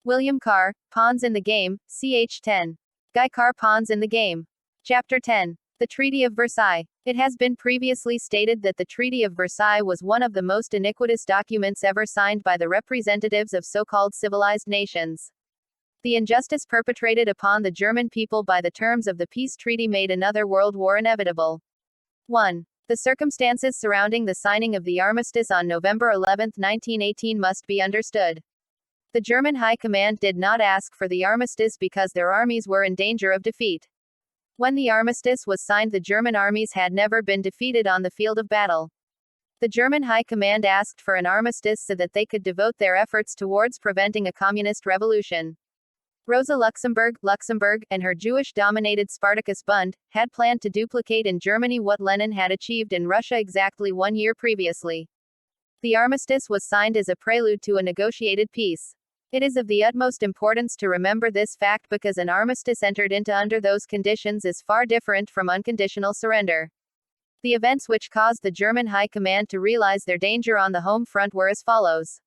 William Carr, Pawns in the Game, ch. 10. Guy Carr Pawns in the Game. Chapter 10. The Treaty of Versailles. It has been previously stated that the Treaty of Versailles was one of the most iniquitous documents ever signed by the representatives of so-called civilized nations. The injustice perpetrated upon the German people by the terms of the peace treaty made another world war inevitable. 1. The circumstances surrounding the signing of the armistice on November 11, 1918 must be understood. The German High Command did not ask for the armistice because their armies were in danger of defeat. When the armistice was signed, the German armies had never been defeated on the field of battle. The German High Command asked for an armistice so that they could devote their efforts towards preventing a communist revolution. Rosa Luxemburg, and her Jewish-dominated Spartacus Bund, had planned to duplicate in Germany what Lenin had achieved in Russia exactly 1 year previously. The armistice was signed as a prelude to a negotiated peace. It is of the utmost importance to remember this fact because an armistice entered into under those conditions is far different from unconditional surrender. The events which caused the German High Command to realize their danger on the home front were as follows.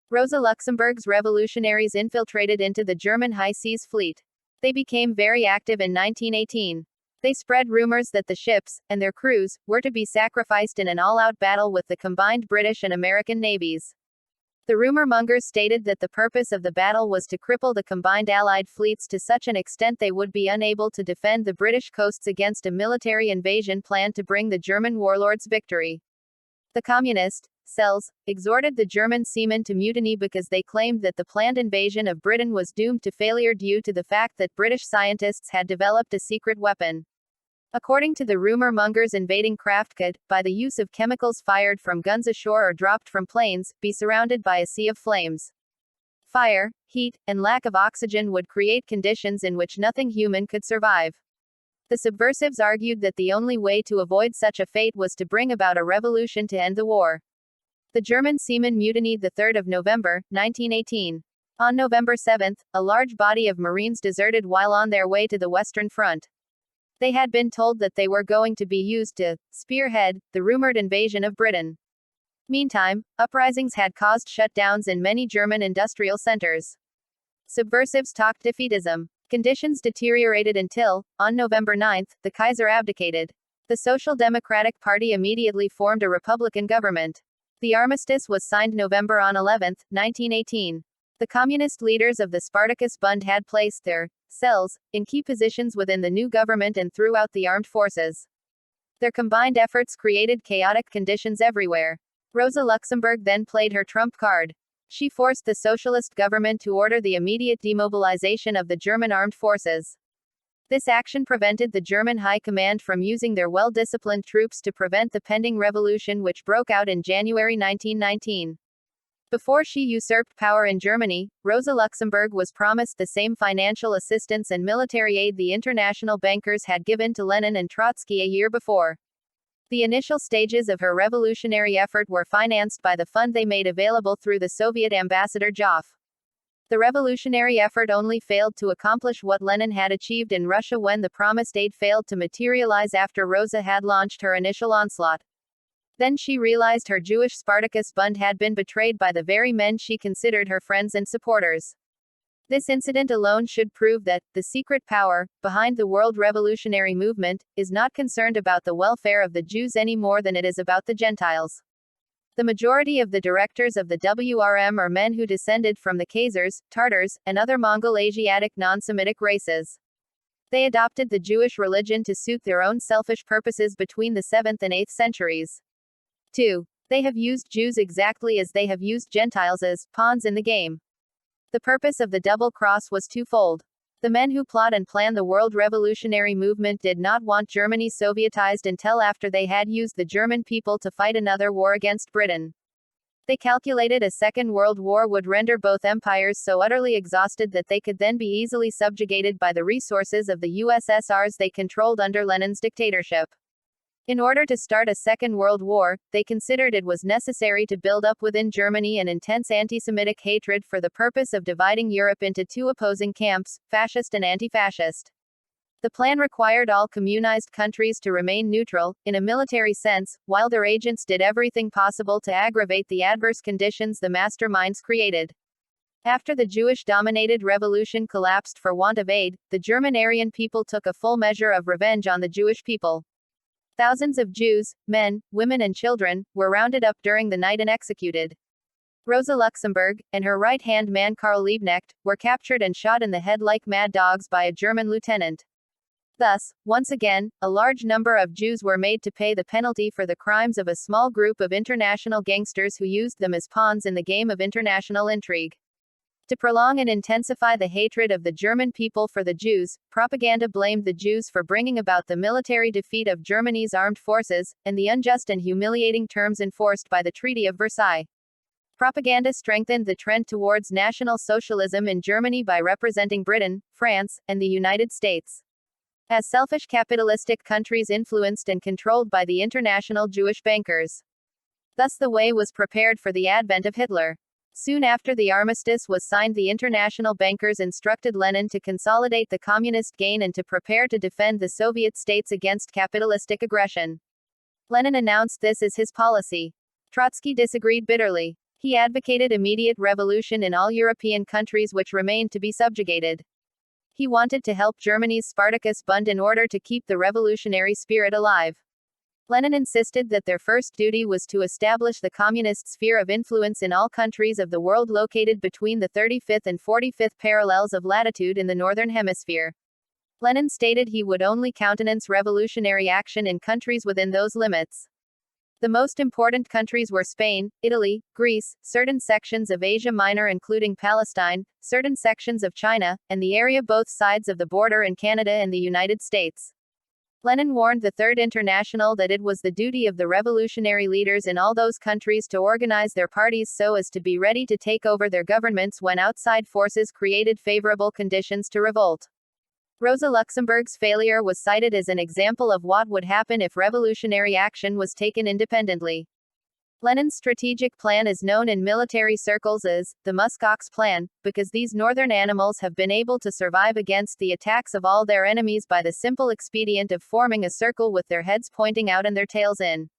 Rosa Luxemburg's revolutionaries infiltrated into the German High Seas Fleet. They became very active in 1918. They spread rumors that the ships, and their crews, were to be sacrificed in an all-out battle with the combined British and American navies. The rumor mongers stated that the purpose of the battle was to cripple the combined Allied fleets to such an extent they would be unable to defend the British coasts against a military invasion planned to bring the German warlords victory. The communist cells exhorted the German seamen to mutiny because they claimed that the planned invasion of Britain was doomed to failure due to the fact that British scientists had developed a secret weapon. According to the rumor mongers, invading craft could, by the use of chemicals fired from guns ashore or dropped from planes, be surrounded by a sea of flames. Fire, heat, and lack of oxygen would create conditions in which nothing human could survive. The subversives argued that the only way to avoid such a fate was to bring about a revolution to end the war. The German seamen mutinied the 3rd of November, 1918. On November 7, a large body of Marines deserted while on their way to the Western Front. They had been told that they were going to be used to spearhead the rumored invasion of Britain. Meantime, uprisings had caused shutdowns in many German industrial centers. Subversives talked defeatism. Conditions deteriorated until, on November 9, the Kaiser abdicated. The Social Democratic Party immediately formed a Republican government. The armistice was signed November 11, 1918. The communist leaders of the Spartacus Bund had placed their cells in key positions within the new government and throughout the armed forces. Their combined efforts created chaotic conditions everywhere. Rosa Luxemburg then played her trump card. She forced the socialist government to order the immediate demobilization of the German armed forces. This action prevented the German High Command from using their well-disciplined troops to prevent the pending revolution which broke out in January 1919. Before she usurped power in Germany, Rosa Luxemburg was promised the same financial assistance and military aid the international bankers had given to Lenin and Trotsky a year before. The initial stages of her revolutionary effort were financed by the fund they made available through the Soviet ambassador Joff. The revolutionary effort only failed to accomplish what Lenin had achieved in Russia when the promised aid failed to materialize after Rosa had launched her initial onslaught. Then she realized her Jewish Spartacus Bund had been betrayed by the very men she considered her friends and supporters. This incident alone should prove that the secret power behind the world revolutionary movement is not concerned about the welfare of the Jews any more than it is about the Gentiles. The majority of the directors of the WRM are men who descended from the Khazars, Tartars, and other Mongol Asiatic non-Semitic races. They adopted the Jewish religion to suit their own selfish purposes between the 7th and 8th centuries. 2. They have used Jews exactly as they have used Gentiles as pawns in the game. The purpose of the double cross was twofold. The men who plot and plan the world revolutionary movement did not want Germany Sovietized until after they had used the German people to fight another war against Britain. They calculated a Second World War would render both empires so utterly exhausted that they could then be easily subjugated by the resources of the USSRs they controlled under Lenin's dictatorship. In order to start a Second World War, they considered it was necessary to build up within Germany an intense anti-Semitic hatred for the purpose of dividing Europe into two opposing camps, fascist and anti-fascist. The plan required all communized countries to remain neutral, in a military sense, while their agents did everything possible to aggravate the adverse conditions the masterminds created. After the Jewish-dominated revolution collapsed for want of aid, the German Aryan people took a full measure of revenge on the Jewish people. Thousands of Jews, men, women and children, were rounded up during the night and executed. Rosa Luxemburg, and her right-hand man Karl Liebknecht, were captured and shot in the head like mad dogs by a German lieutenant. Thus, once again, a large number of Jews were made to pay the penalty for the crimes of a small group of international gangsters who used them as pawns in the game of international intrigue. To prolong and intensify the hatred of the German people for the Jews, propaganda blamed the Jews for bringing about the military defeat of Germany's armed forces, and the unjust and humiliating terms enforced by the Treaty of Versailles. Propaganda strengthened the trend towards National Socialism in Germany by representing Britain, France, and the United States as selfish capitalistic countries influenced and controlled by the international Jewish bankers. Thus the way was prepared for the advent of Hitler. Soon after the armistice was signed, the international bankers instructed Lenin to consolidate the communist gain and to prepare to defend the Soviet states against capitalistic aggression. Lenin announced this as his policy. Trotsky disagreed bitterly. He advocated immediate revolution in all European countries which remained to be subjugated. He wanted to help Germany's Spartacus Bund in order to keep the revolutionary spirit alive. Lenin insisted that their first duty was to establish the communist sphere of influence in all countries of the world located between the 35th and 45th parallels of latitude in the Northern Hemisphere. Lenin stated he would only countenance revolutionary action in countries within those limits. The most important countries were Spain, Italy, Greece, certain sections of Asia Minor including Palestine, certain sections of China, and the area both sides of the border in Canada and the United States. Lenin warned the Third International that it was the duty of the revolutionary leaders in all those countries to organize their parties so as to be ready to take over their governments when outside forces created favorable conditions to revolt. Rosa Luxemburg's failure was cited as an example of what would happen if revolutionary action was taken independently. Lenin's strategic plan is known in military circles as the muskox plan, because these northern animals have been able to survive against the attacks of all their enemies by the simple expedient of forming a circle with their heads pointing out and their tails in.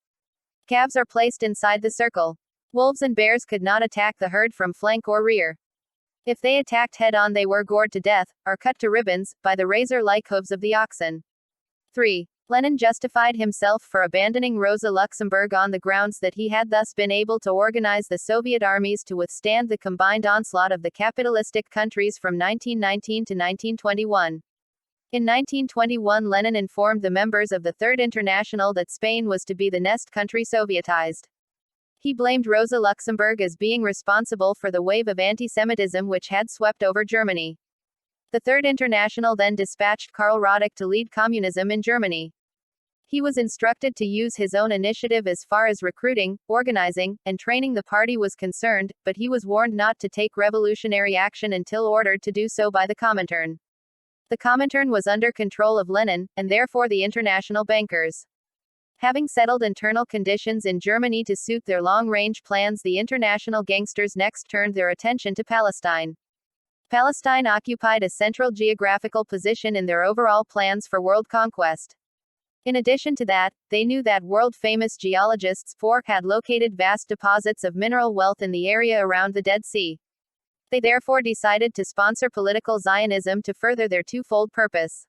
Calves are placed inside the circle. Wolves and bears could not attack the herd from flank or rear. If they attacked head-on, they were gored to death, or cut to ribbons, by the razor-like hooves of the oxen. 3. Lenin justified himself for abandoning Rosa Luxemburg on the grounds that he had thus been able to organize the Soviet armies to withstand the combined onslaught of the capitalistic countries from 1919 to 1921. In 1921, Lenin informed the members of the Third International that Spain was to be the next country Sovietized. He blamed Rosa Luxemburg as being responsible for the wave of anti-Semitism which had swept over Germany. The Third International then dispatched Karl Radek to lead communism in Germany. He was instructed to use his own initiative as far as recruiting, organizing, and training the party was concerned, but he was warned not to take revolutionary action until ordered to do so by the Comintern. The Comintern was under control of Lenin, and therefore the international bankers. Having settled internal conditions in Germany to suit their long-range plans, the international gangsters next turned their attention to Palestine. Palestine occupied a central geographical position in their overall plans for world conquest. In addition to that, they knew that world-famous geologists had located vast deposits of mineral wealth in the area around the Dead Sea. They therefore decided to sponsor political Zionism to further their twofold purpose.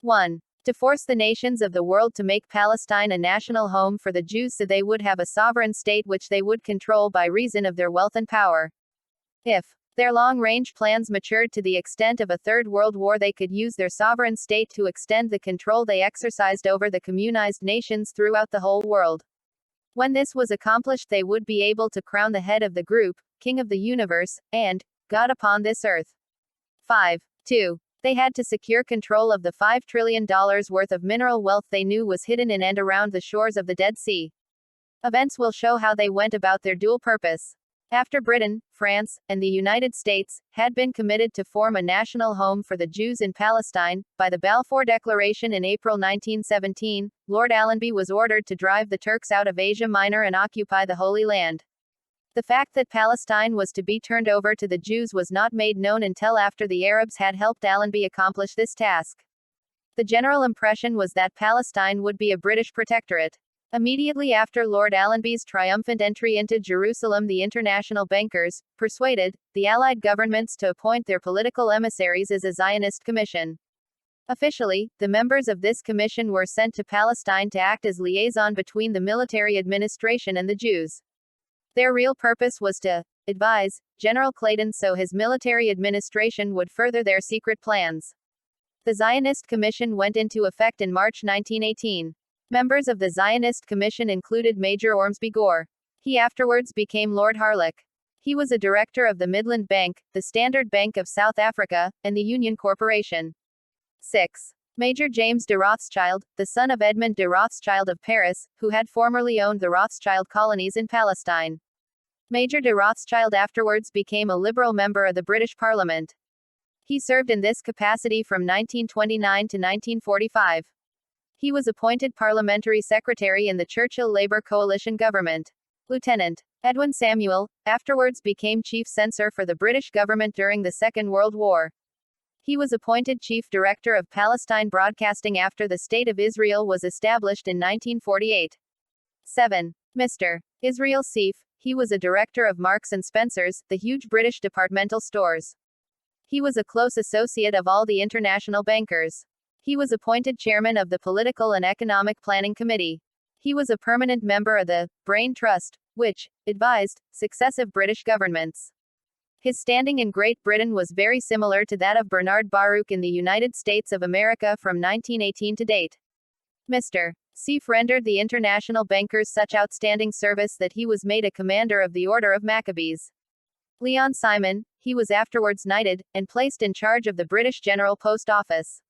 1. To force the nations of the world to make Palestine a national home for the Jews so they would have a sovereign state which they would control by reason of their wealth and power. If their long-range plans matured to the extent of a Third World War, they could use their sovereign state to extend the control they exercised over the communized nations throughout the whole world. When this was accomplished, they would be able to crown the head of the group, king of the universe, and God upon this earth. 5. 2. They had to secure control of the $5 trillion worth of mineral wealth they knew was hidden in and around the shores of the Dead Sea. Events will show how they went about their dual purpose. After Britain, France, and the United States had been committed to form a national home for the Jews in Palestine, by the Balfour Declaration in April 1917, Lord Allenby was ordered to drive the Turks out of Asia Minor and occupy the Holy Land. The fact that Palestine was to be turned over to the Jews was not made known until after the Arabs had helped Allenby accomplish this task. The general impression was that Palestine would be a British protectorate. Immediately after Lord Allenby's triumphant entry into Jerusalem, the international bankers persuaded the Allied governments to appoint their political emissaries as a Zionist commission. Officially, the members of this commission were sent to Palestine to act as liaison between the military administration and the Jews. Their real purpose was to advise General Clayton so his military administration would further their secret plans. The Zionist Commission went into effect in March 1918. Members of the Zionist Commission included Major Ormsby Gore. He afterwards became Lord Harlech. He was a director of the Midland Bank, the Standard Bank of South Africa, and the Union Corporation. 6. Major James de Rothschild, the son of Edmond de Rothschild of Paris, who had formerly owned the Rothschild colonies in Palestine. Major de Rothschild afterwards became a Liberal member of the British Parliament. He served in this capacity from 1929 to 1945. He was appointed Parliamentary Secretary in the Churchill Labour Coalition government. Lieutenant Edwin Samuel afterwards became Chief Censor for the British government during the Second World War. He was appointed Chief Director of Palestine Broadcasting after the State of Israel was established in 1948. 7. Mr. Israel Seif, he was a director of Marks & Spencer's, the huge British departmental stores. He was a close associate of all the international bankers. He was appointed chairman of the Political and Economic Planning Committee. He was a permanent member of the Brain Trust, which advised successive British governments. His standing in Great Britain was very similar to that of Bernard Baruch in the United States of America from 1918 to date. Mr. Seif rendered the international bankers such outstanding service that he was made a commander of the Order of Maccabees. Leon Simon, he was afterwards knighted, and placed in charge of the British General Post Office.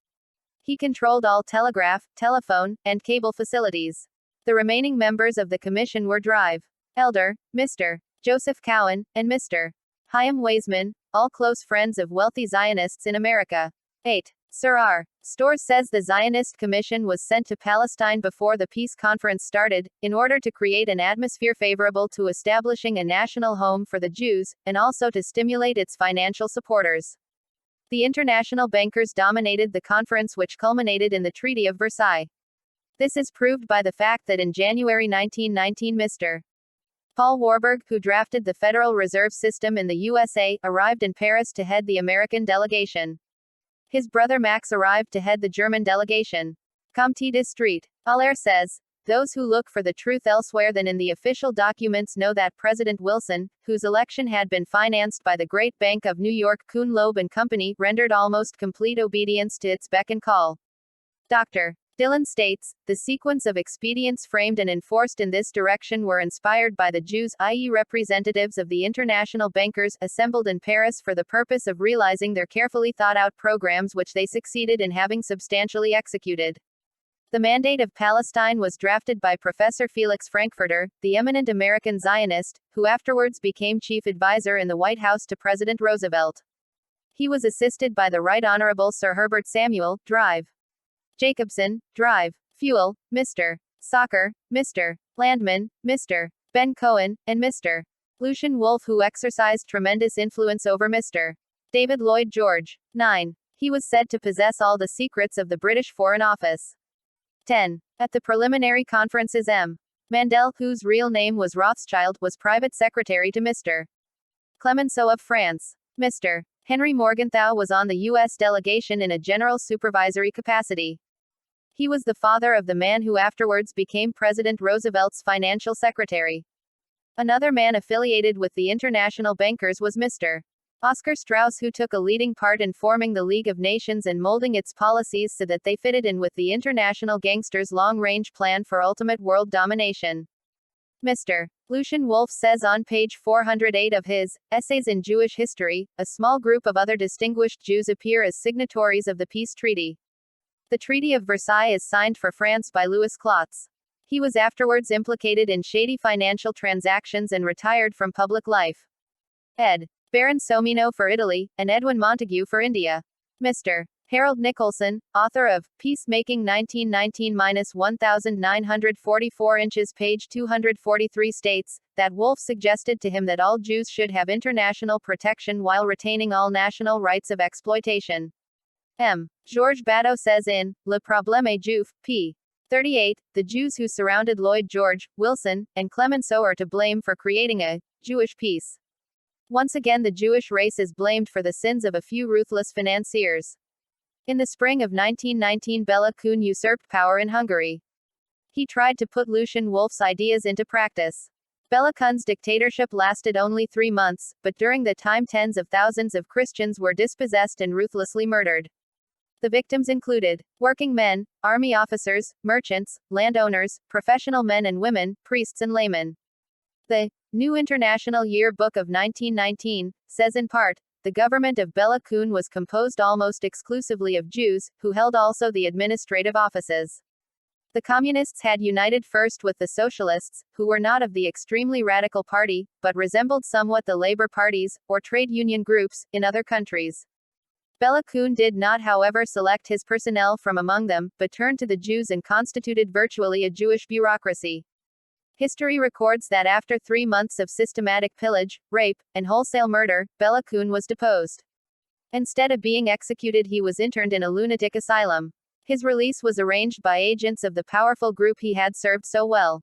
He controlled all telegraph, telephone, and cable facilities. The remaining members of the commission were Drive Elder, Mr. Joseph Cowen, and Mr. Chaim Weizmann, all close friends of wealthy Zionists in America. 8. Sir R. Storrs says the Zionist Commission was sent to Palestine before the peace conference started, in order to create an atmosphere favorable to establishing a national home for the Jews, and also to stimulate its financial supporters. The international bankers dominated the conference, which culminated in the Treaty of Versailles. This is proved by the fact that in January 1919 Mr. Paul Warburg, who drafted the Federal Reserve System in the USA, arrived in Paris to head the American delegation. His brother Max arrived to head the German delegation. Comte de Street Allaire says, "Those who look for the truth elsewhere than in the official documents know that President Wilson, whose election had been financed by the Great Bank of New York Kuhn Loeb and Company, rendered almost complete obedience to its beck and call." Dr. Dillon states, the sequence of expedients framed and enforced in this direction were inspired by the Jews, i.e. representatives of the international bankers, assembled in Paris for the purpose of realizing their carefully thought-out programs, which they succeeded in having substantially executed. The Mandate of Palestine was drafted by Professor Felix Frankfurter, the eminent American Zionist, who afterwards became chief advisor in the White House to President Roosevelt. He was assisted by the Right Honorable Sir Herbert Samuel, Drive Jacobson, Drive Fuel, Mr. Soccer, Mr. Landman, Mr. Ben Cohen, and Mr. Lucian Wolfe, who exercised tremendous influence over Mr. David Lloyd George. 9. He was said to possess all the secrets of the British Foreign Office. 10. At the preliminary conferences, M. Mandel, whose real name was Rothschild, was private secretary to Mr. Clemenceau of France. Mr. Henry Morgenthau was on the U.S. delegation in a general supervisory capacity. He was the father of the man who afterwards became President Roosevelt's financial secretary. Another man affiliated with the international bankers was Mr. Oscar Strauss, who took a leading part in forming the League of Nations and molding its policies so that they fitted in with the international gangsters' long-range plan for ultimate world domination. Mr. Lucian Wolfe says on page 408 of his Essays in Jewish History, a small group of other distinguished Jews appear as signatories of the peace treaty. The Treaty of Versailles is signed for France by Louis Clots. He was afterwards implicated in shady financial transactions and retired from public life. Ed. Baron Somino for Italy, and Edwin Montagu for India. Mr. Harold Nicholson, author of Peacemaking 1919-1944 inches, page 243, states that Wolfe suggested to him that all Jews should have international protection while retaining all national rights of exploitation. M. Georges Bateau says in Le Problème Juif, p. 38. The Jews who surrounded Lloyd George, Wilson, and Clemenceau are to blame for creating a Jewish peace. Once again, the Jewish race is blamed for the sins of a few ruthless financiers. In the spring of 1919, Bela Kun usurped power in Hungary. He tried to put Lucian Wolf's ideas into practice. Bela Kun's dictatorship lasted only 3 months, but during the time tens of thousands of Christians were dispossessed and ruthlessly murdered. The victims included working men, army officers, merchants, landowners, professional men and women, priests and laymen. The New International Year Book of 1919 says in part, the government of Bela Kun was composed almost exclusively of Jews, who held also the administrative offices. The communists had united first with the socialists, who were not of the extremely radical party, but resembled somewhat the labor parties, or trade union groups, in other countries. Bela Kun did not, however, select his personnel from among them, but turned to the Jews and constituted virtually a Jewish bureaucracy. History records that after 3 months of systematic pillage, rape, and wholesale murder, Bela Kun was deposed. Instead of being executed, he was interned in a lunatic asylum. His release was arranged by agents of the powerful group he had served so well.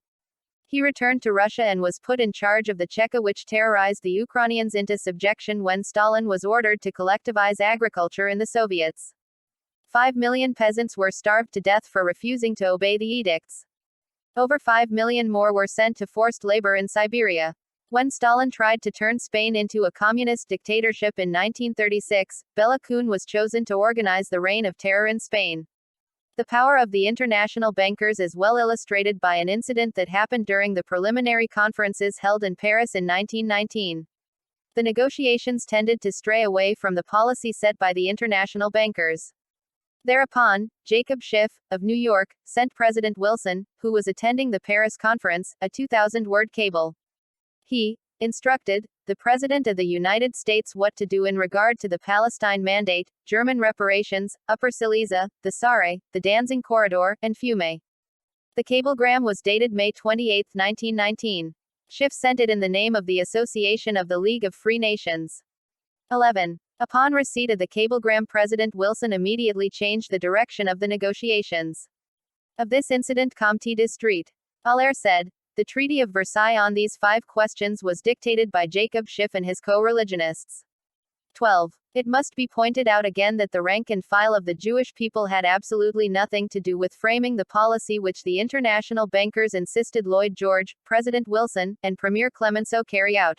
He returned to Russia and was put in charge of the Cheka, which terrorized the Ukrainians into subjection when Stalin was ordered to collectivize agriculture in the Soviets. 5 million peasants were starved to death for refusing to obey the edicts. Over 5 million more were sent to forced labor in Siberia. When Stalin tried to turn Spain into a communist dictatorship in 1936, Bela Kun was chosen to organize the reign of terror in Spain. The power of the international bankers is well illustrated by an incident that happened during the preliminary conferences held in Paris in 1919. The negotiations tended to stray away from the policy set by the international bankers. Thereupon, Jacob Schiff, of New York, sent President Wilson, who was attending the Paris conference, a 2,000-word cable. He instructed the President of the United States what to do in regard to the Palestine Mandate, German reparations, Upper Silesia, the Sarre, the Danzig Corridor, and Fiume. The cablegram was dated May 28, 1919. Schiff sent it in the name of the Association of the League of Free Nations. 11. Upon receipt of the cablegram, President Wilson immediately changed the direction of the negotiations. Of this incident, Comte de Street Allaire said, the Treaty of Versailles on these 5 questions was dictated by Jacob Schiff and his co-religionists. 12. It must be pointed out again that the rank and file of the Jewish people had absolutely nothing to do with framing the policy which the international bankers insisted Lloyd George, President Wilson, and Premier Clemenceau carry out.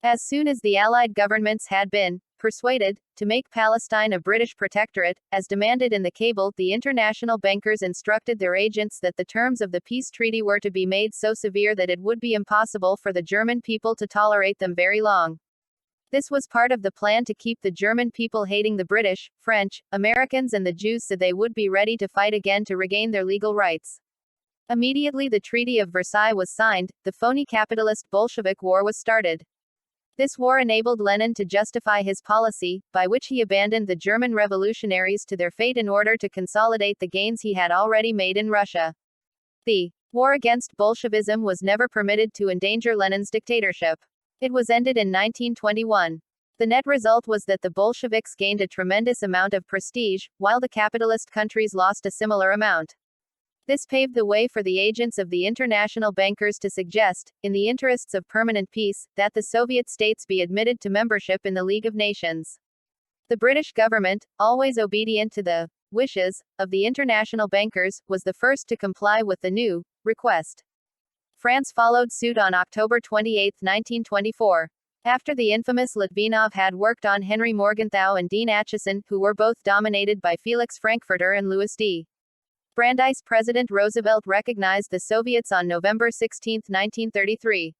As soon as the Allied governments had been persuaded to make Palestine a British protectorate, as demanded in the cable, the international bankers instructed their agents that the terms of the peace treaty were to be made so severe that it would be impossible for the German people to tolerate them very long. This was part of the plan to keep the German people hating the British, French, Americans and the Jews so they would be ready to fight again to regain their legal rights. Immediately the Treaty of Versailles was signed, the phony capitalist Bolshevik War was started. This war enabled Lenin to justify his policy, by which he abandoned the German revolutionaries to their fate in order to consolidate the gains he had already made in Russia. The war against Bolshevism was never permitted to endanger Lenin's dictatorship. It was ended in 1921. The net result was that the Bolsheviks gained a tremendous amount of prestige, while the capitalist countries lost a similar amount. This paved the way for the agents of the international bankers to suggest, in the interests of permanent peace, that the Soviet states be admitted to membership in the League of Nations. The British government, always obedient to the wishes of the international bankers, was the first to comply with the new request. France followed suit on October 28, 1924. After the infamous Litvinov had worked on Henry Morgenthau and Dean Acheson, who were both dominated by Felix Frankfurter and Louis D. Brandeis, President Roosevelt recognized the Soviets on November 16, 1933.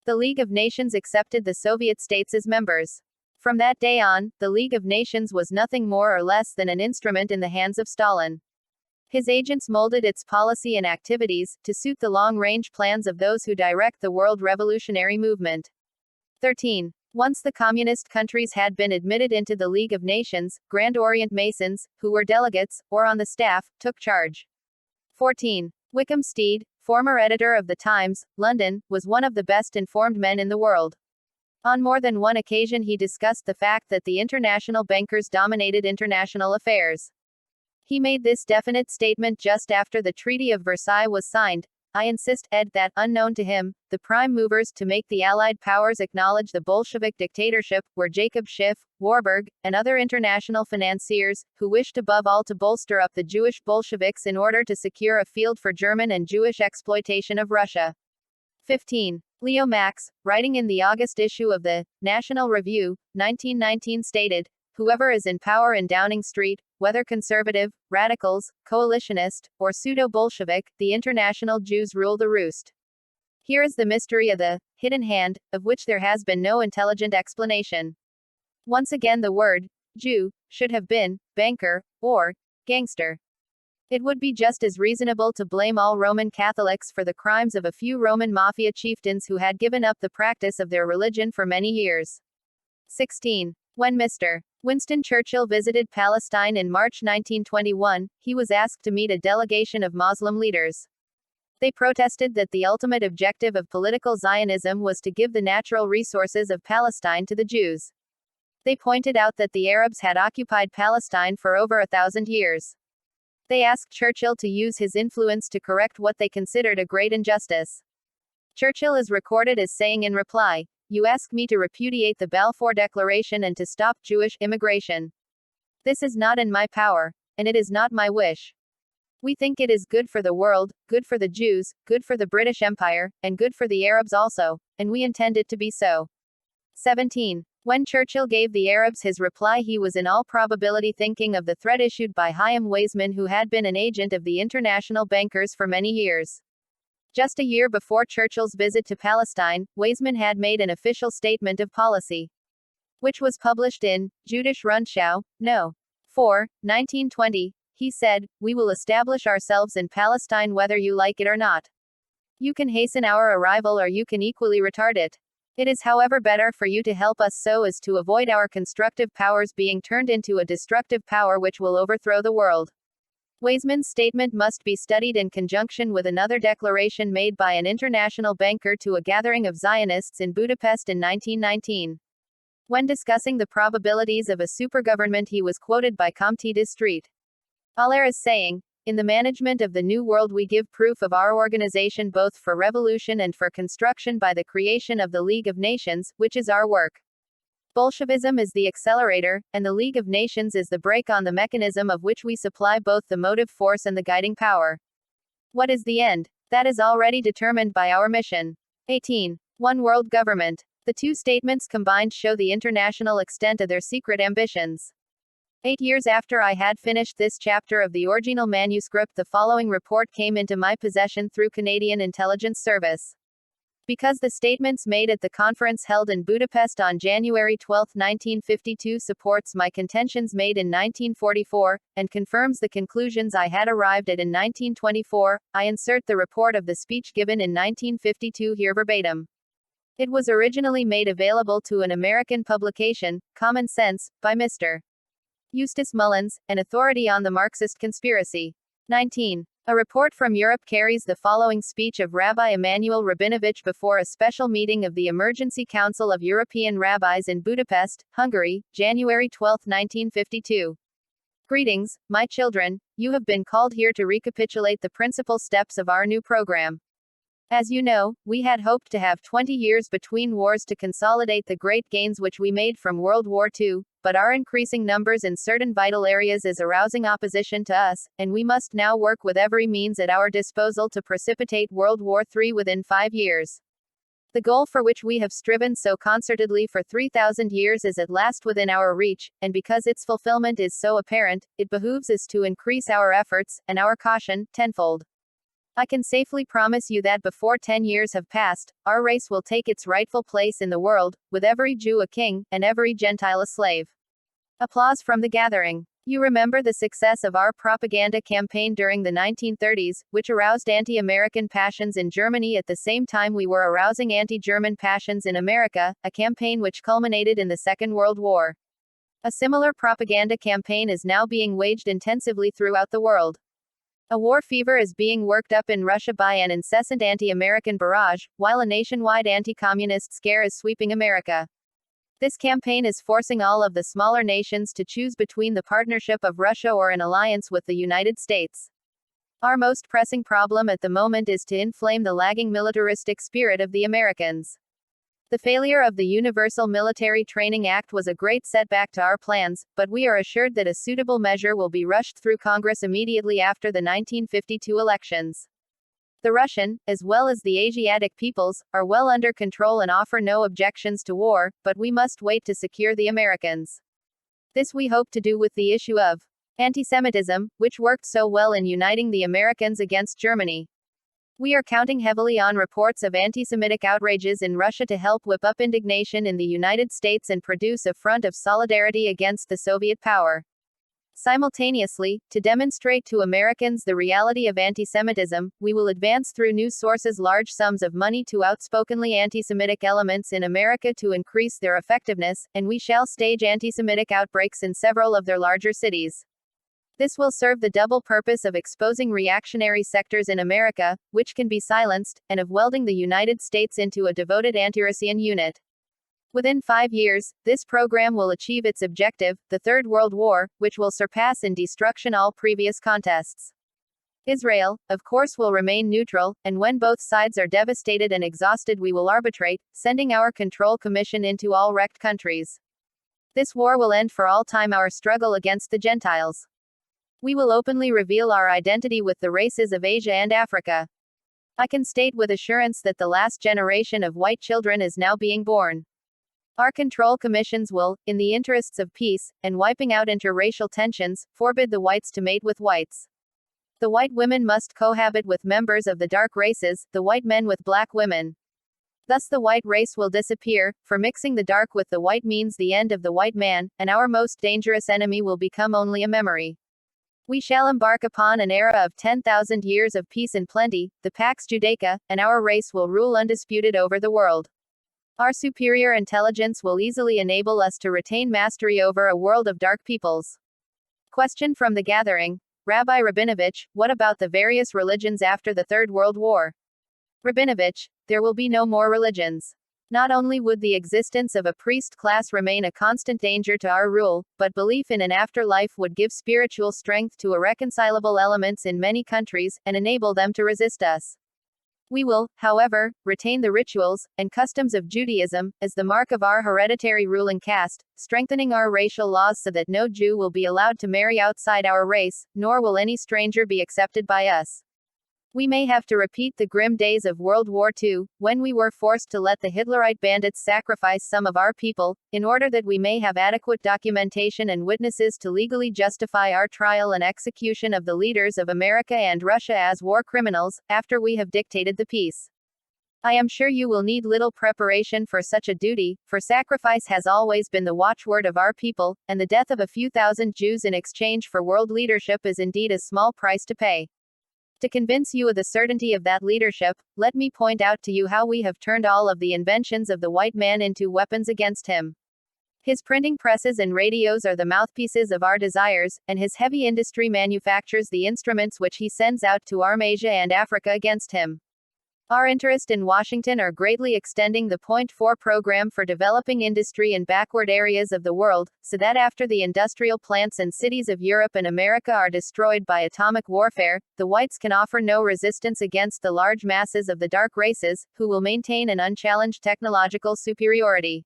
The League of Nations accepted the Soviet states as members. From that day on, the League of Nations was nothing more or less than an instrument in the hands of Stalin. His agents molded its policy and activities to suit the long-range plans of those who direct the world revolutionary movement. 13. Once the communist countries had been admitted into the League of Nations, Grand Orient Masons, who were delegates, or on the staff, took charge. 14. Wickham Steed, former editor of The Times, London, was one of the best informed men in the world. On more than one occasion he discussed the fact that the international bankers dominated international affairs. He made this definite statement just after the Treaty of Versailles was signed. I insist, Ed, that, unknown to him, the prime movers to make the Allied powers acknowledge the Bolshevik dictatorship were Jacob Schiff, Warburg, and other international financiers, who wished above all to bolster up the Jewish Bolsheviks in order to secure a field for German and Jewish exploitation of Russia. 15. Leo Max, writing in the August issue of the National Review, 1919 stated, "Whoever is in power in Downing Street, whether conservative, radicals, coalitionist, or pseudo-Bolshevik, the international Jews rule the roost." Here is the mystery of the hidden hand, of which there has been no intelligent explanation. Once again the word Jew should have been banker or gangster. It would be just as reasonable to blame all Roman Catholics for the crimes of a few Roman mafia chieftains who had given up the practice of their religion for many years. 16. When Mr. Winston Churchill visited Palestine in March 1921, he was asked to meet a delegation of Muslim leaders. They protested that the ultimate objective of political Zionism was to give the natural resources of Palestine to the Jews. They pointed out that the Arabs had occupied Palestine for over 1,000 years. They asked Churchill to use his influence to correct what they considered a great injustice. Churchill is recorded as saying in reply, "You ask me to repudiate the Balfour Declaration and to stop Jewish immigration. This is not in my power, and it is not my wish. We think it is good for the world, good for the Jews, good for the British Empire, and good for the Arabs also, and we intend it to be so." 17. When Churchill gave the Arabs his reply, he was in all probability thinking of the threat issued by Chaim Weizmann, who had been an agent of the international bankers for many years. Just a year before Churchill's visit to Palestine, Weizmann had made an official statement of policy, which was published in Jüdische Rundschau, No. 4, 1920. He said, "We will establish ourselves in Palestine whether you like it or not. You can hasten our arrival or you can equally retard it. It is however better for you to help us so as to avoid our constructive powers being turned into a destructive power which will overthrow the world." Weizmann's statement must be studied in conjunction with another declaration made by an international banker to a gathering of Zionists in Budapest in 1919. When discussing the probabilities of a supergovernment, he was quoted by Comte de Street Allaire as saying, "In the management of the New World we give proof of our organization both for revolution and for construction by the creation of the League of Nations, which is our work. Bolshevism is the accelerator, and the League of Nations is the brake on the mechanism of which we supply both the motive force and the guiding power. What is the end? That is already determined by our mission." 18. One world government. The two statements combined show the international extent of their secret ambitions. 8 years after I had finished this chapter of the original manuscript, the following report came into my possession through Canadian Intelligence Service. Because the statements made at the conference held in Budapest on January 12, 1952 supports my contentions made in 1944, and confirms the conclusions I had arrived at in 1924, I insert the report of the speech given in 1952 here verbatim. It was originally made available to an American publication, Common Sense, by Mr. Eustace Mullins, an authority on the Marxist conspiracy. 19. A report from Europe carries the following speech of Rabbi Emanuel Rabinovich before a special meeting of the Emergency Council of European Rabbis in Budapest, Hungary, January 12, 1952. "Greetings, my children. You have been called here to recapitulate the principal steps of our new program. As you know, we had hoped to have 20 years between wars to consolidate the great gains which we made from World War II, but our increasing numbers in certain vital areas is arousing opposition to us, and we must now work with every means at our disposal to precipitate World War III within 5 years. The goal for which we have striven so concertedly for 3,000 years is at last within our reach, and because its fulfillment is so apparent, it behooves us to increase our efforts, and our caution, tenfold. I can safely promise you that before 10 years have passed, our race will take its rightful place in the world, with every Jew a king, and every Gentile a slave." Applause from the gathering. You remember the success of our propaganda campaign during the 1930s, which aroused anti-American passions in Germany at the same time we were arousing anti-German passions in America, a campaign which culminated in the Second World War. A similar propaganda campaign is now being waged intensively throughout the world. A war fever is being worked up in Russia by an incessant anti-American barrage, while a nationwide anti-communist scare is sweeping America. This campaign is forcing all of the smaller nations to choose between the partnership of Russia or an alliance with the United States. Our most pressing problem at the moment is to inflame the lagging militaristic spirit of the Americans. The failure of the Universal Military Training Act was a great setback to our plans, but we are assured that a suitable measure will be rushed through Congress immediately after the 1952 elections. The Russian, as well as the Asiatic peoples, are well under control and offer no objections to war, but we must wait to secure the Americans. This we hope to do with the issue of antisemitism, which worked so well in uniting the Americans against Germany. We are counting heavily on reports of anti-Semitic outrages in Russia to help whip up indignation in the United States and produce a front of solidarity against the Soviet power. Simultaneously, to demonstrate to Americans the reality of anti-Semitism, we will advance through news sources large sums of money to outspokenly anti-Semitic elements in America to increase their effectiveness, and we shall stage anti-Semitic outbreaks in several of their larger cities. This will serve the double purpose of exposing reactionary sectors in America, which can be silenced, and of welding the United States into a devoted anti-Russian unit. Within 5 years, this program will achieve its objective, the Third World War, which will surpass in destruction all previous contests. Israel, of course, will remain neutral, and when both sides are devastated and exhausted, we will arbitrate, sending our control commission into all wrecked countries. This war will end for all time our struggle against the Gentiles. We will openly reveal our identity with the races of Asia and Africa. I can state with assurance that the last generation of white children is now being born. Our control commissions will, in the interests of peace, and wiping out interracial tensions, forbid the whites to mate with whites. The white women must cohabit with members of the dark races, the white men with black women. Thus the white race will disappear, for mixing the dark with the white means the end of the white man, and our most dangerous enemy will become only a memory. We shall embark upon an era of 10,000 years of peace and plenty, the Pax Judaica, and our race will rule undisputed over the world. Our superior intelligence will easily enable us to retain mastery over a world of dark peoples. Question from the gathering: Rabbi Rabinovich, what about the various religions after the Third World War? Rabinovich: there will be no more religions. Not only would the existence of a priest class remain a constant danger to our rule, but belief in an afterlife would give spiritual strength to irreconcilable elements in many countries, and enable them to resist us. We will, however, retain the rituals and customs of Judaism, as the mark of our hereditary ruling caste, strengthening our racial laws so that no Jew will be allowed to marry outside our race, nor will any stranger be accepted by us. We may have to repeat the grim days of World War II, when we were forced to let the Hitlerite bandits sacrifice some of our people, in order that we may have adequate documentation and witnesses to legally justify our trial and execution of the leaders of America and Russia as war criminals, after we have dictated the peace. I am sure you will need little preparation for such a duty, for sacrifice has always been the watchword of our people, and the death of a few thousand Jews in exchange for world leadership is indeed a small price to pay. To convince you of the certainty of that leadership, let me point out to you how we have turned all of the inventions of the white man into weapons against him. His printing presses and radios are the mouthpieces of our desires, and his heavy industry manufactures the instruments which he sends out to arm Asia and Africa against him. Our interest in Washington are greatly extending the Point 4 program for developing industry in backward areas of the world, so that after the industrial plants and cities of Europe and America are destroyed by atomic warfare, the whites can offer no resistance against the large masses of the dark races, who will maintain an unchallenged technological superiority.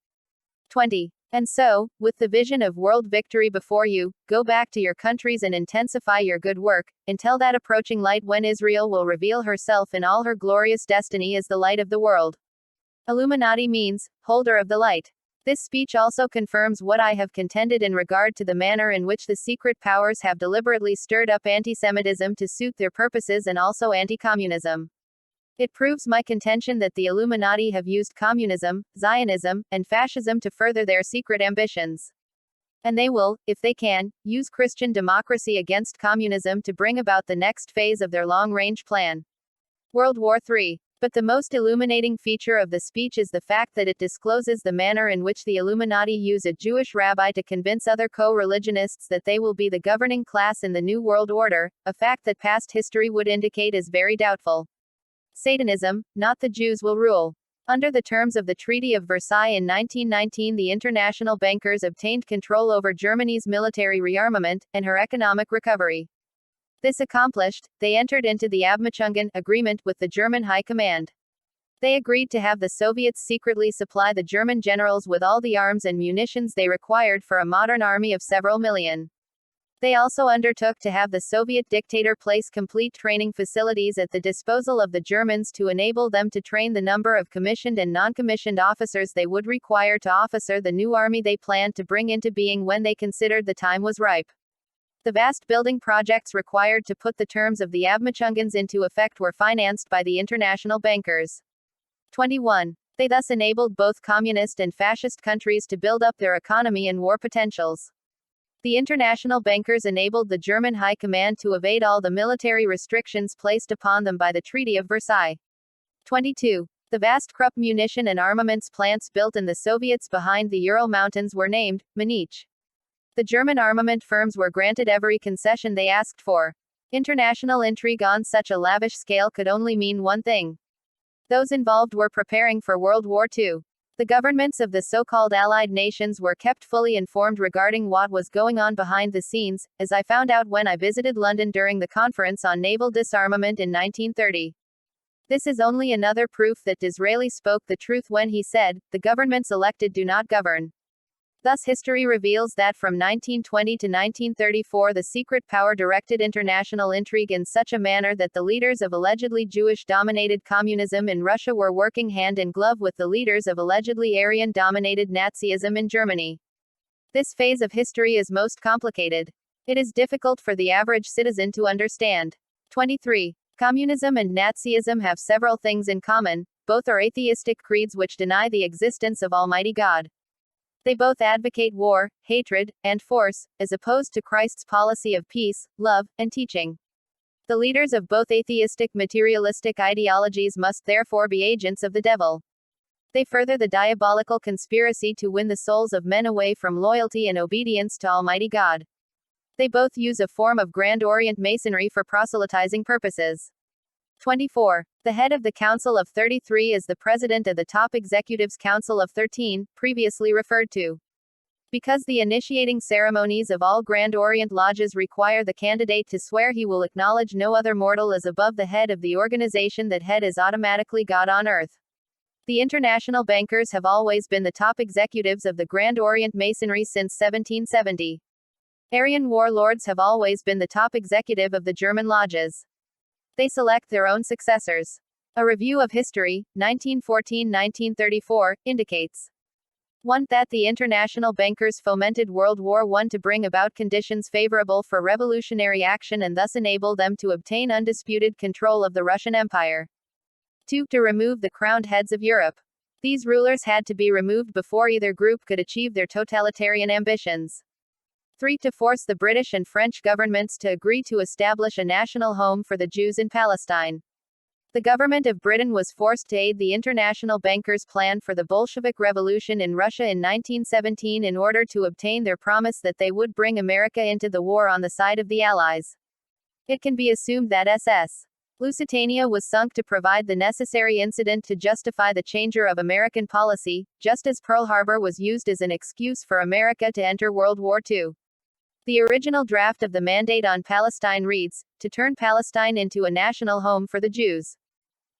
20. And so, with the vision of world victory before you, go back to your countries and intensify your good work, until that approaching light when Israel will reveal herself in all her glorious destiny as the light of the world. Illuminati means, holder of the light. This speech also confirms what I have contended in regard to the manner in which the secret powers have deliberately stirred up anti-Semitism to suit their purposes and also anti-communism. It proves my contention that the Illuminati have used communism, Zionism, and fascism to further their secret ambitions. And they will, if they can, use Christian democracy against communism to bring about the next phase of their long-range plan. World War III. But the most illuminating feature of the speech is the fact that it discloses the manner in which the Illuminati use a Jewish rabbi to convince other co-religionists that they will be the governing class in the New World Order, a fact that past history would indicate is very doubtful. Satanism, not the Jews, will rule. Under the terms of the Treaty of Versailles in 1919, the international bankers obtained control over Germany's military rearmament and her economic recovery. This accomplished, they entered into the Abmachungen agreement with the German High Command. They agreed to have the Soviets secretly supply the German generals with all the arms and munitions they required for a modern army of several million. They also undertook to have the Soviet dictator place complete training facilities at the disposal of the Germans to enable them to train the number of commissioned and non-commissioned officers they would require to officer the new army they planned to bring into being when they considered the time was ripe. The vast building projects required to put the terms of the Abmachungens into effect were financed by the international bankers. 21. They thus enabled both communist and fascist countries to build up their economy and war potentials. The international bankers enabled the German High Command to evade all the military restrictions placed upon them by the Treaty of Versailles. 22. The vast Krupp munition and armaments plants built in the Soviets behind the Ural Mountains were named Munich. The German armament firms were granted every concession they asked for. International intrigue on such a lavish scale could only mean one thing. Those involved were preparing for World War II. The governments of the so-called Allied nations were kept fully informed regarding what was going on behind the scenes, as I found out when I visited London during the Conference on Naval Disarmament in 1930. This is only another proof that Disraeli spoke the truth when he said, "The governments elected do not govern." Thus history reveals that from 1920 to 1934 the secret power directed international intrigue in such a manner that the leaders of allegedly Jewish-dominated communism in Russia were working hand in glove with the leaders of allegedly Aryan-dominated Nazism in Germany. This phase of history is most complicated. It is difficult for the average citizen to understand. 23. Communism and Nazism have several things in common. Both are atheistic creeds which deny the existence of Almighty God. They both advocate war, hatred, and force, as opposed to Christ's policy of peace, love, and teaching. The leaders of both atheistic materialistic ideologies must therefore be agents of the devil. They further the diabolical conspiracy to win the souls of men away from loyalty and obedience to Almighty God. They both use a form of Grand Orient Masonry for proselytizing purposes. 24. The head of the Council of 33 is the president of the Top Executives Council of 13, previously referred to. Because the initiating ceremonies of all Grand Orient lodges require the candidate to swear he will acknowledge no other mortal is above the head of the organization, that head is automatically God on earth. The international bankers have always been the top executives of the Grand Orient Masonry since 1770. Aryan warlords have always been the top executive of the German lodges. They select their own successors. A review of history, 1914-1934, indicates 1. That the international bankers fomented World War I to bring about conditions favorable for revolutionary action and thus enable them to obtain undisputed control of the Russian Empire. 2. To remove the crowned heads of Europe. These rulers had to be removed before either group could achieve their totalitarian ambitions. 3. To force the British and French governments to agree to establish a national home for the Jews in Palestine. The government of Britain was forced to aid the international bankers' plan for the Bolshevik Revolution in Russia in 1917 in order to obtain their promise that they would bring America into the war on the side of the Allies. It can be assumed that SS Lusitania was sunk to provide the necessary incident to justify the changer of American policy, just as Pearl Harbor was used as an excuse for America to enter World War II. The original draft of the Mandate on Palestine reads, to turn Palestine into a national home for the Jews.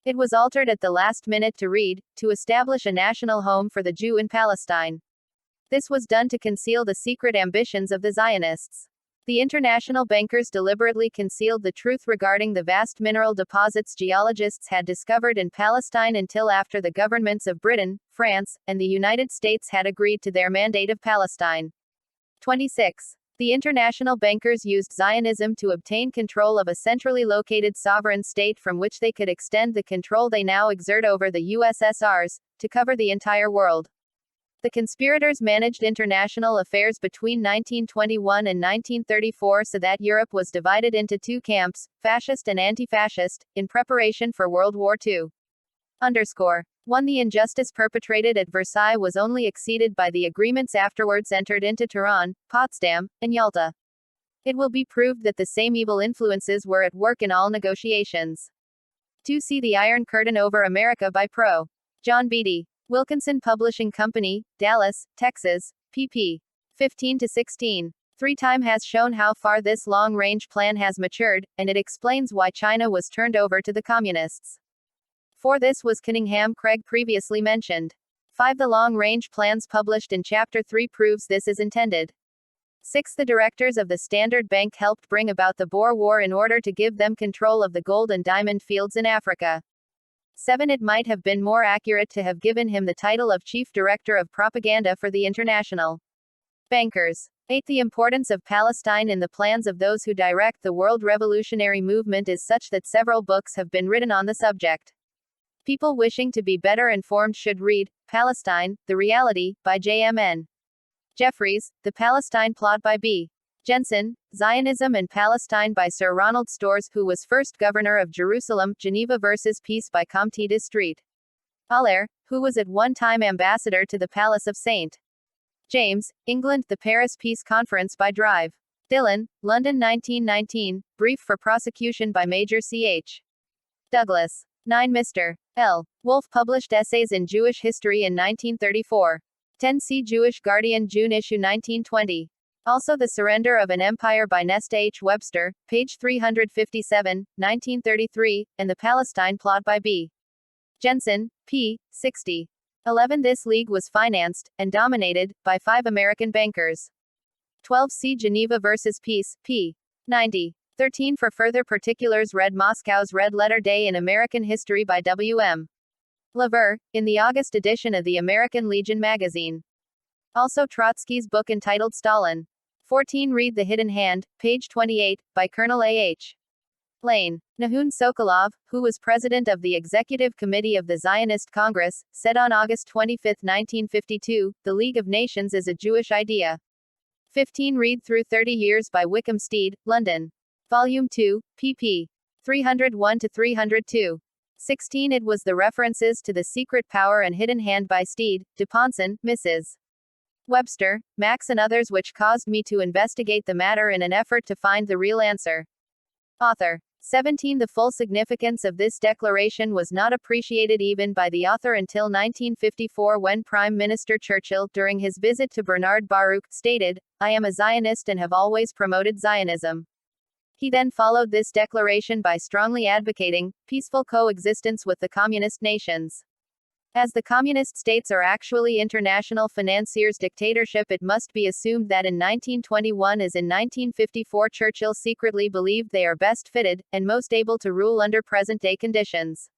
It was altered at the last minute to read, to establish a national home for the Jew in Palestine. This was done to conceal the secret ambitions of the Zionists. The international bankers deliberately concealed the truth regarding the vast mineral deposits geologists had discovered in Palestine until after the governments of Britain, France, and the United States had agreed to their Mandate of Palestine. 26. The international bankers used Zionism to obtain control of a centrally located sovereign state from which they could extend the control they now exert over the USSRs, to cover the entire world. The conspirators managed international affairs between 1921 and 1934 so that Europe was divided into two camps, fascist and anti-fascist, in preparation for World War II. 1. The injustice perpetrated at Versailles was only exceeded by the agreements afterwards entered into Tehran, Potsdam, and Yalta. It will be proved that the same evil influences were at work in all negotiations. 2. See the Iron Curtain over America by Pro. John Beatty. Wilkinson Publishing Company, Dallas, Texas, pp. 15-16. 3 has shown how far this long-range plan has matured, and it explains why China was turned over to the communists. 4 This was Cunningham Craig previously mentioned. 5 The long-range plans published in Chapter 3 proves this is intended. 6 The directors of the Standard Bank helped bring about the Boer War in order to give them control of the gold and diamond fields in Africa. 7 It might have been more accurate to have given him the title of Chief Director of Propaganda for the International Bankers. 8 The importance of Palestine in the plans of those who direct the world revolutionary movement is such that several books have been written on the subject. People wishing to be better informed should read Palestine, The Reality, by J.M.N. Jeffries, The Palestine Plot by B. Jensen, Zionism and Palestine by Sir Ronald Storrs, who was first governor of Jerusalem, Geneva vs. Peace by Comte de Street. Allaire, who was at one time ambassador to the Palace of St. James, England, The Paris Peace Conference by Drive. Dillon, London 1919, Brief for Prosecution by Major C.H. Douglas. 9 Mr. L. Wolfe published Essays in Jewish History in 1934. 10 See Jewish Guardian June issue 1920. Also The Surrender of an Empire by Nesta H. Webster, page 357, 1933, and The Palestine Plot by B. Jensen, p. 60. 11 This league was financed, and dominated, by 5 American bankers. 12 See Geneva vs. Peace, p. 90. 13 For further particulars read Moscow's Red Letter Day in American History by W.M. Lever, in the August edition of the American Legion magazine. Also Trotsky's book entitled Stalin. 14 Read The Hidden Hand, page 28, by Colonel A.H. Lane. Nahum Sokolov, who was president of the Executive Committee of the Zionist Congress, said on August 25, 1952, The League of Nations is a Jewish idea. 15 Read Through 30 Years by Wickham Steed, London. Volume 2, pp. 301-302. 16 It was the references to The Secret Power and Hidden Hand by Steed, DePonson, Mrs. Webster, Max and others which caused me to investigate the matter in an effort to find the real answer. Author. 17 The full significance of this declaration was not appreciated even by the author until 1954 when Prime Minister Churchill, during his visit to Bernard Baruch, stated, "I am a Zionist and have always promoted Zionism." He then followed this declaration by strongly advocating peaceful coexistence with the communist nations. As the communist states are actually international financiers' dictatorship, it must be assumed that in 1921 as in 1954 Churchill secretly believed they are best fitted, and most able to rule under present-day conditions.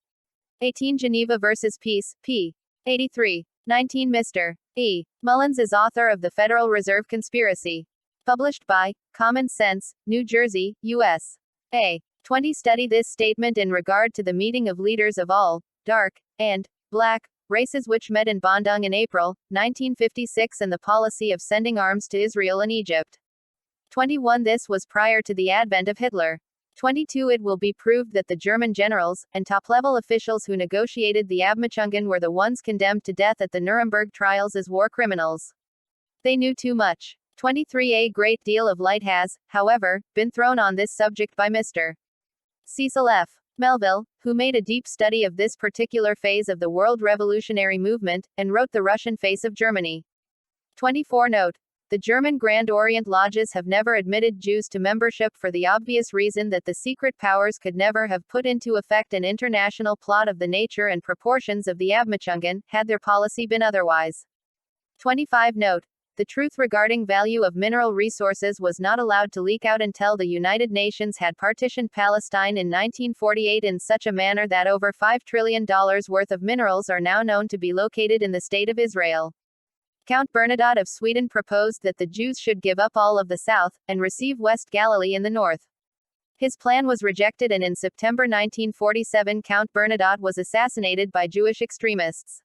18 Geneva vs. Peace, p. 83. 19 Mr. E. Mullins is author of The Federal Reserve Conspiracy. Published by Common Sense, New Jersey, U.S. A. 20 Study this statement in regard to the meeting of leaders of all, dark, and black races which met in Bandung in April 1956 and the policy of sending arms to Israel and Egypt. 21 This was prior to the advent of Hitler. 22 It will be proved that the German generals, and top-level officials who negotiated the Abmachungen were the ones condemned to death at the Nuremberg trials as war criminals. They knew too much. 23 A great deal of light has, however, been thrown on this subject by Mr. Cecil F. Melville, who made a deep study of this particular phase of the world revolutionary movement, and wrote The Russian Face of Germany. 24 Note. The German Grand Orient Lodges have never admitted Jews to membership for the obvious reason that the secret powers could never have put into effect an international plot of the nature and proportions of the Abmachungen, had their policy been otherwise. 25 Note. The truth regarding value of mineral resources was not allowed to leak out until the United Nations had partitioned Palestine in 1948 in such a manner that over $5 trillion worth of minerals are now known to be located in the state of Israel. Count Bernadotte of Sweden proposed that the Jews should give up all of the south, and receive West Galilee in the north. His plan was rejected and in September 1947 Count Bernadotte was assassinated by Jewish extremists.